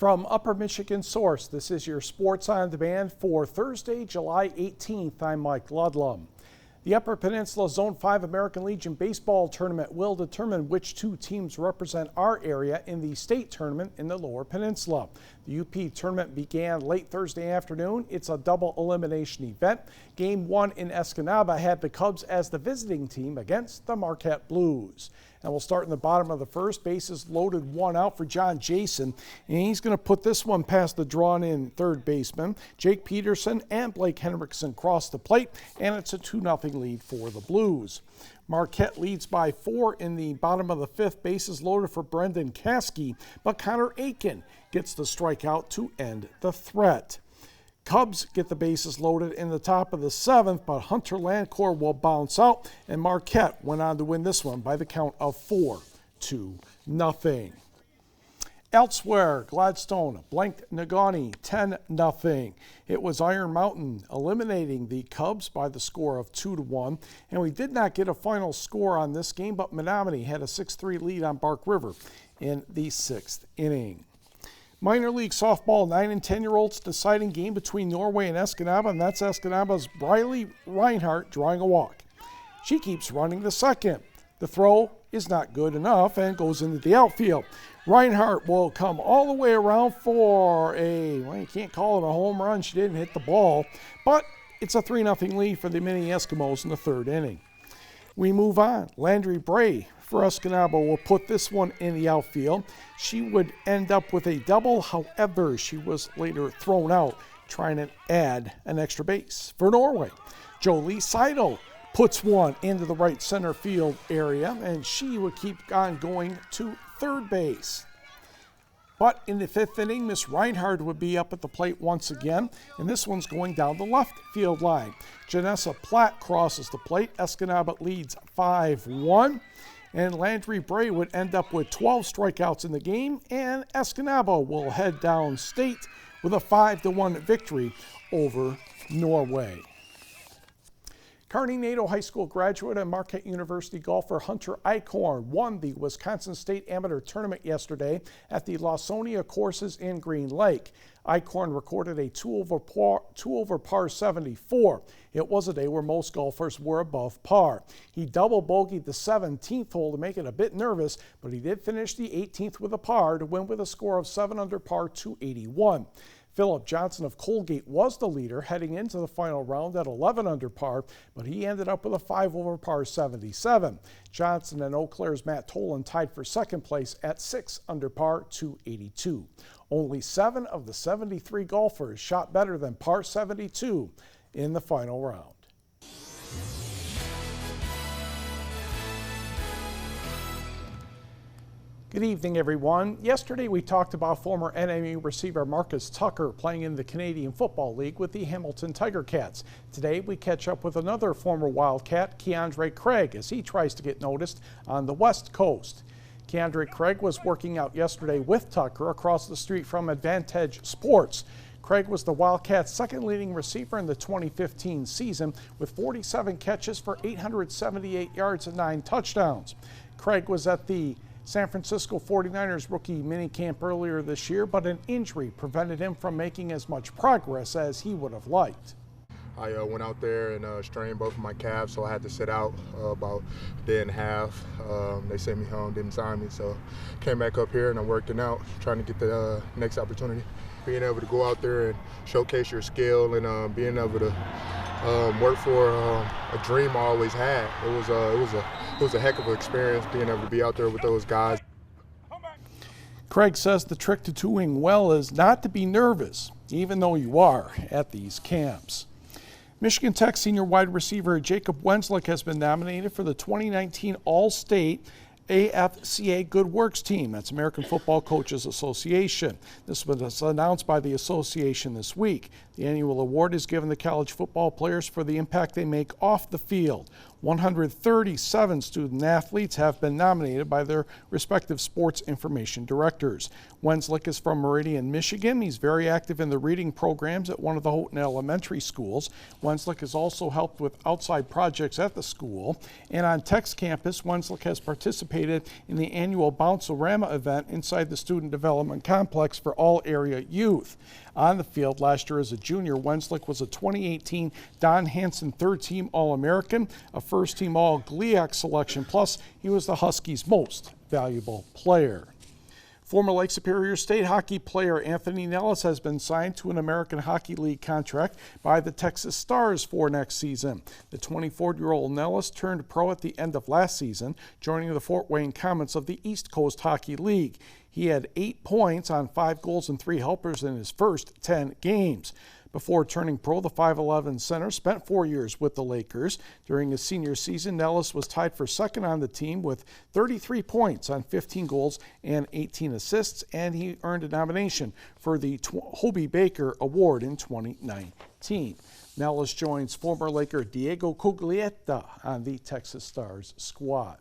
From Upper Michigan Source, this is your Sports on Demand for Thursday, July 18th. I'm Mike Ludlum. The Upper Peninsula Zone 5 American Legion Baseball Tournament will determine which two teams represent our area in the state tournament in the Lower Peninsula. The UP tournament began late Thursday afternoon. It's a double elimination event. Game 1 in Escanaba had the Cubs as the visiting team against the Marquette Blues. And we'll start in the bottom of the first. Bases loaded, one out for John Jason. And he's going to put this one past the drawn-in third baseman. Jake Peterson and Blake Henriksen cross the plate, and it's a 2-0 lead for the Blues. Marquette leads by 4 in the bottom of the fifth. Bases loaded for Brendan Caskey, but Connor Aiken gets the strikeout to end the threat. Cubs get the bases loaded in the top of the seventh, but Hunter Landcore will bounce out, and Marquette went on to win this one by the count of 4-0. Elsewhere, Gladstone blanked Negaunee 10-0. It was Iron Mountain eliminating the Cubs by the score of 2-1, and we did not get a final score on this game, but Menominee had a 6-3 lead on Bark River in the 6th inning. Minor league softball 9 and 10-year-olds deciding game between Norway and Escanaba, and that's Escanaba's Briley Reinhardt drawing a walk. She keeps running the second. The throw is not good enough and goes into the outfield. Reinhardt will come all the way around for you can't call it a home run. She didn't hit the ball, but it's a 3-0 lead for the Mini Eskimos in the third inning. We move on. Landry Bray for Escanaba will put this one in the outfield. She would end up with a double, however, she was later thrown out trying to add an extra base. For Norway, Jolie Seidel puts one into the right center field area, and she would keep on going to third base. But in the fifth inning, Miss Reinhardt would be up at the plate once again, and this one's going down the left field line. Janessa Platt crosses the plate. Escanaba leads 5-1, and Landry Bray would end up with 12 strikeouts in the game, and Escanaba will head down state with a 5-1 victory over Norway. Kearney Nato High School graduate and Marquette University golfer Hunter Eichhorn won the Wisconsin State Amateur Tournament yesterday at the Lawsonia courses in Green Lake. Eichhorn recorded a 2 over par 74. It was a day where most golfers were above par. He double bogeyed the 17th hole to make it a bit nervous, but he did finish the 18th with a par to win with a score of 7 under par 281. Philip Johnson of Colgate was the leader heading into the final round at 11 under par, but he ended up with a 5 over par 77. Johnson and Eau Claire's Matt Tolan tied for second place at 6 under par 282. Only 7 of the 73 golfers shot better than par 72 in the final round. Good evening, everyone. Yesterday we talked about former NMU receiver Marcus Tucker playing in the Canadian Football League with the Hamilton Tiger Cats. Today we catch up with another former Wildcat, Keandre Craig, as he tries to get noticed on the West Coast. Keandre Craig was working out yesterday with Tucker across the street from Advantage Sports. Craig was the Wildcats' second leading receiver in the 2015 season with 47 catches for 878 yards and 9 touchdowns. Craig was at the San Francisco 49ers rookie minicamp earlier this year, but an injury prevented him from making as much progress as he would have liked. I went out there and strained both of my calves, so I had to sit out about a day and a half. They sent me home, didn't sign me, so came back up here and I'm working out, trying to get the next opportunity. Being able to go out there and showcase your skill and being able to work for a dream I always had. It was a heck of an experience being able to be out there with those guys. Craig says the trick to doing well is not to be nervous, even though you are at these camps. Michigan Tech senior wide receiver Jacob Wenslick has been nominated for the 2019 All-State AFCA Good Works Team. That's American Football Coaches Association. This was announced by the association this week. The annual award is given to college football players for the impact they make off the field. 137 student athletes have been nominated by their respective sports information directors. Wenslick is from Meridian, Michigan. He's very active in the reading programs at one of the Houghton elementary schools. Wenslick has also helped with outside projects at the school. And on Tech's campus, Wenslick has participated in the annual Bounce-O-Rama event inside the Student Development Complex for all area youth. On the field last year as a junior, Wenslick was a 2018 Don Hanson third-team All-American, a first-team All-GLIAC selection, plus he was the Huskies' most valuable player. Former Lake Superior State hockey player Anthony Nellis has been signed to an American Hockey League contract by the Texas Stars for next season. The 24-year-old Nellis turned pro at the end of last season, joining the Fort Wayne Komets of the East Coast Hockey League. He had 8 points on 5 goals and 3 helpers in his first 10 games. Before turning pro, the 5'11 center spent 4 years with the Lakers. During his senior season, Nellis was tied for second on the team with 33 points on 15 goals and 18 assists, and he earned a nomination for the Hobey Baker Award in 2019. Nellis joins former Laker Diego Cuglietta on the Texas Stars squad.